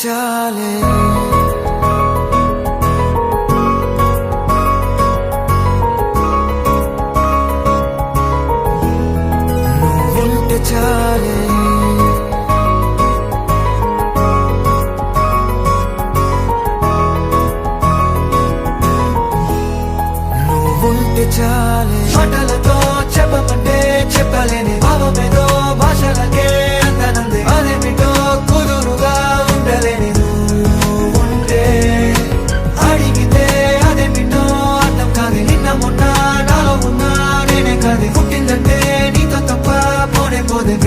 చాలే నువ్వుంటే చాలే నువ్వుంటే చాలే మాటలతో చెప్పమంటే చెప్పలేని భావమేదో భాషలకే అందనంది అదేమిటో కుదురుగా ఉండలేని నువ్వుంటే అడిగితే అదేమిటో అర్థం కాదు నిన్న మొన్న నాలో ఉన్నా నేనే కాదు పుట్టిందంటే నీతో తప్ప పోనే పోదే